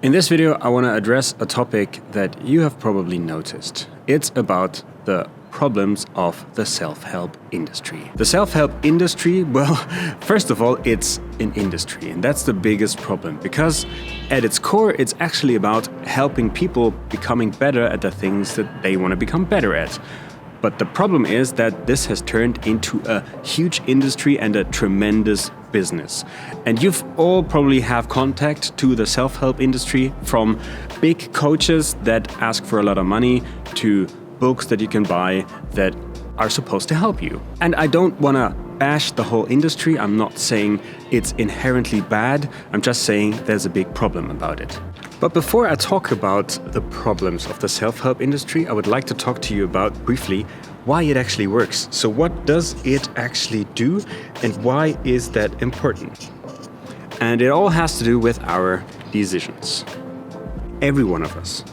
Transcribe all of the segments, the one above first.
In this video, I want to address a topic that you have probably noticed. It's about the problems of the self-help industry. The self-help industry, well, first of all, it's an industry, and that's the biggest problem because at its core, it's actually about helping people becoming better at the things that they want to become better at. But the problem is that this has turned into a huge industry and a tremendous business. And you've all probably have contact to the self-help industry, from big coaches that ask for a lot of money to books that you can buy that are supposed to help you. And I don't want to bash the whole industry. I'm not saying it's inherently bad. I'm just saying there's a big problem about it. But before I talk about the problems of the self-help industry, I would like to talk to you about briefly why it actually works. So what does it actually do and why is that important? And it all has to do with our decisions. Every one of us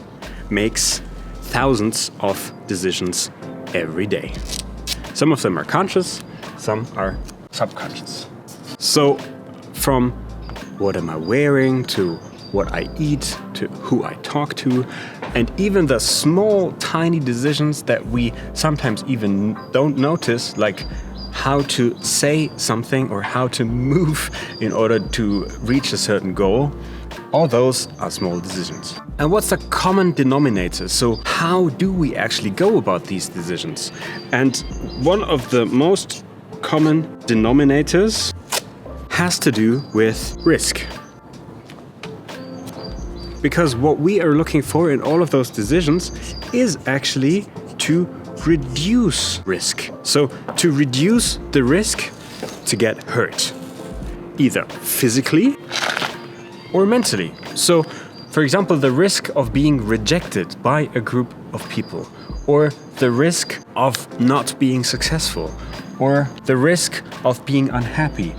makes thousands of decisions every day. Some of them are conscious, some are subconscious. So from what am I wearing to what I eat, to who I talk to, and even the small, tiny decisions that we sometimes even don't notice, like how to say something or how to move in order to reach a certain goal, all those are small decisions. And what's the common denominator? So how do we actually go about these decisions? And one of the most common denominators has to do with risk. Because what we are looking for in all of those decisions is actually to reduce risk. So to reduce the risk to get hurt, either physically or mentally. So, for example, the risk of being rejected by a group of people, or the risk of not being successful, or the risk of being unhappy.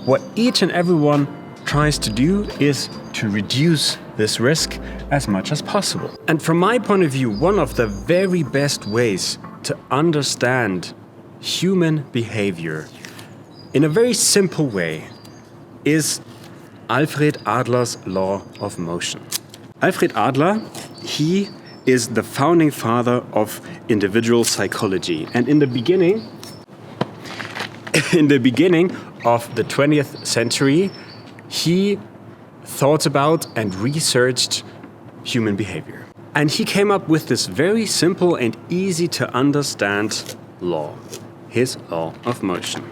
What each and everyone tries to do is to reduce this risk as much as possible. And from my point of view, one of the very best ways to understand human behavior in a very simple way is Alfred Adler's law of motion. Alfred Adler, he is the founding father of individual psychology. And in the beginning of the 20th century, he thought about and researched human behavior. And he came up with this very simple and easy to understand law, his law of motion.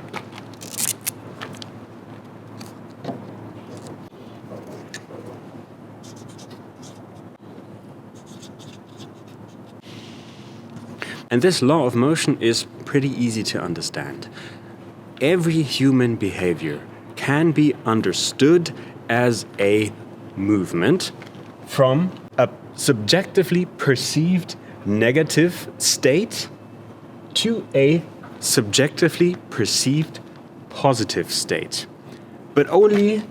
And this law of motion is pretty easy to understand. Every human behavior can be understood as a movement from a subjectively perceived negative state to a subjectively perceived positive state, but only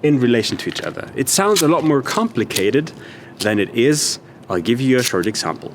in relation to each other. It sounds a lot more complicated than it is. I'll give you a short example.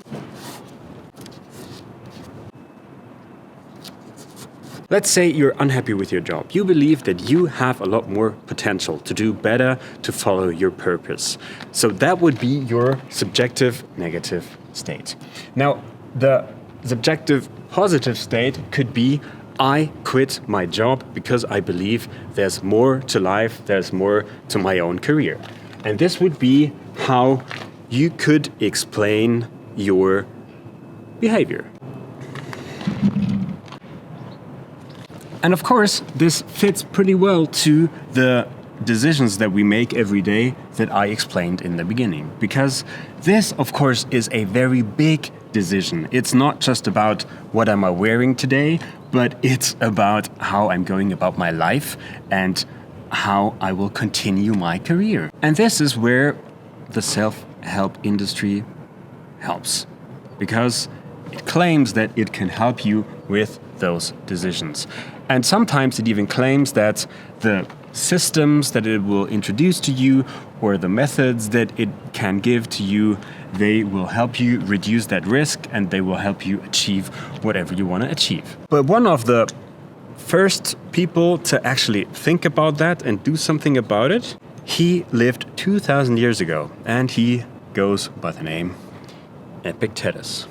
Let's say you're unhappy with your job. You believe that you have a lot more potential to do better, to follow your purpose. So that would be your subjective negative state. Now, the subjective positive state could be, I quit my job because I believe there's more to life, there's more to my own career. And this would be how you could explain your behavior. And of course, this fits pretty well to the decisions that we make every day that I explained in the beginning. Because this, of course, is a very big decision. It's not just about what am I wearing today, but it's about how I'm going about my life and how I will continue my career. And this is where the self-help industry helps. Because it claims that it can help you with those decisions. And sometimes it even claims that the systems that it will introduce to you or the methods that it can give to you, they will help you reduce that risk and they will help you achieve whatever you want to achieve. But one of the first people to actually think about that and do something about it He lived 2,000 years ago, and he goes by the name Epictetus.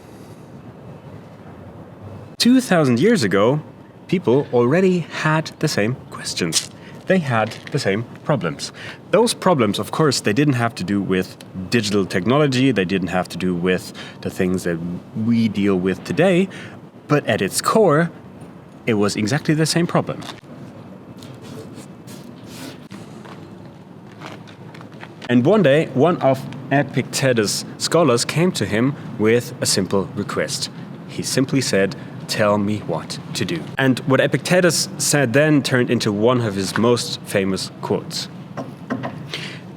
2,000 years ago, people already had the same questions. They had the same problems. Those problems, of course, they didn't have to do with digital technology, they didn't have to do with the things that we deal with today, but at its core, it was exactly the same problem. And one day, one of Epictetus' scholars came to him with a simple request. He simply said, "Tell me what to do." And what Epictetus said then turned into one of his most famous quotes.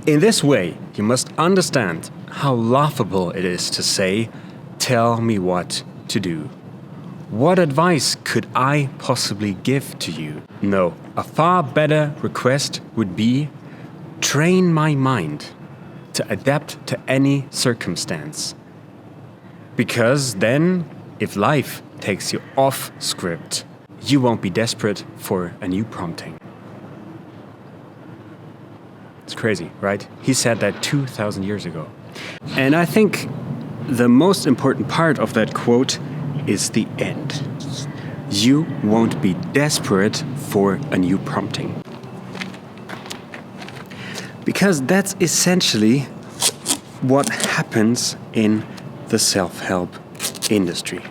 In this way, you must understand how laughable it is to say, "Tell me what to do." What advice could I possibly give to you? No, a far better request would be, train my mind to adapt to any circumstance. Because then, if life takes you off script, you won't be desperate for a new prompting. It's crazy, right? He said that 2,000 years ago. And I think the most important part of that quote is the end. You won't be desperate for a new prompting. Because that's essentially what happens in the self-help industry.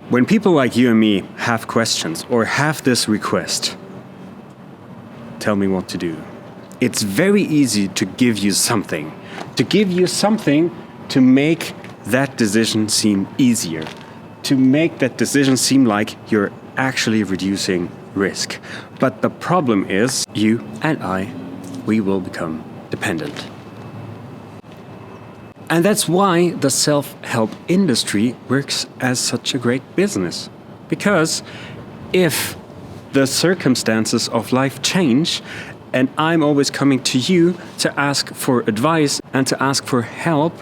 When people like you and me have questions or have this request, tell me what to do, it's very easy to give you something. To give you something to make that decision seem easier. To make that decision seem like you're actually reducing risk. But the problem is, you and I, we will become dependent. And that's why the self-help industry works as such a great business. Because if the circumstances of life change, and I'm always coming to you to ask for advice and to ask for help,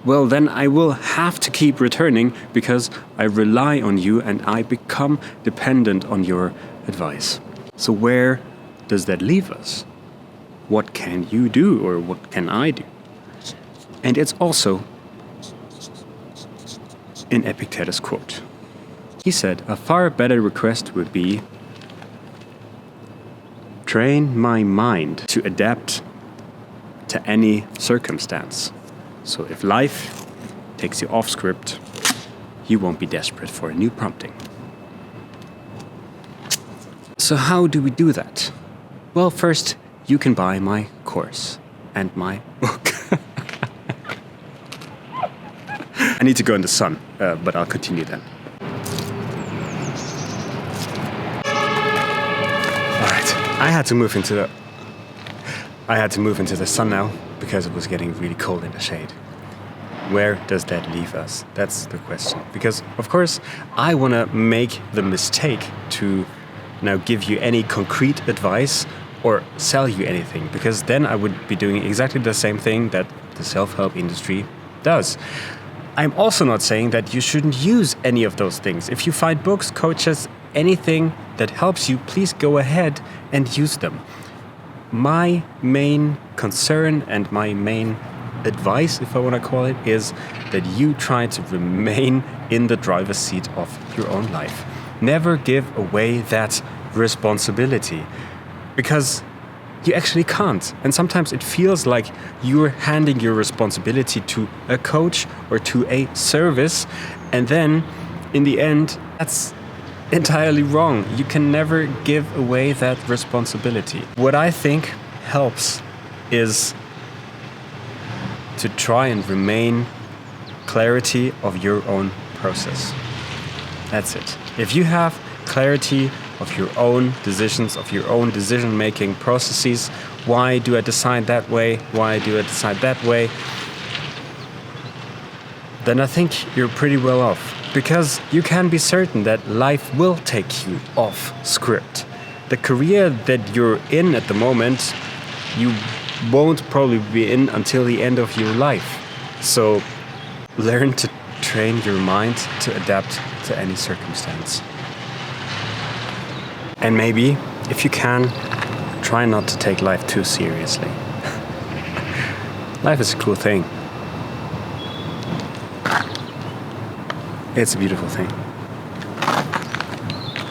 well, then I will have to keep returning because I rely on you and I become dependent on your advice. So where does that leave us? What can you do or what can I do? And it's also an Epictetus quote. He said, a far better request would be, train my mind to adapt to any circumstance. So if life takes you off script, you won't be desperate for a new prompting. So how do we do that? Well, first, you can buy my course and my book. I need to go in the sun, but I'll continue then. Alright, I had to move into the sun now because it was getting really cold in the shade. Where does that leave us? That's the question. Because, of course, I want to make the mistake to now give you any concrete advice or sell you anything, because then I would be doing exactly the same thing that the self-help industry does. I'm also not saying that you shouldn't use any of those things. If you find books, coaches, anything that helps you, please go ahead and use them. My main concern and my main advice, if I want to call it, is that you try to remain in the driver's seat of your own life. Never give away that responsibility, because you actually can't. And sometimes it feels like you're handing your responsibility to a coach or to a service, and then in the end, that's entirely wrong. You can never give away that responsibility. What I think helps is to try and remain clarity of your own process. That's it. If you have clarity of your own decisions, of your own decision-making processes, why do I decide that way? Why do I decide that way? Then I think you're pretty well off. Because you can be certain that life will take you off script. The career that you're in at the moment, you won't probably be in until the end of your life. So learn to train your mind to adapt to any circumstance. And maybe, if you can, try not to take life too seriously. Life is a cool thing. It's a beautiful thing.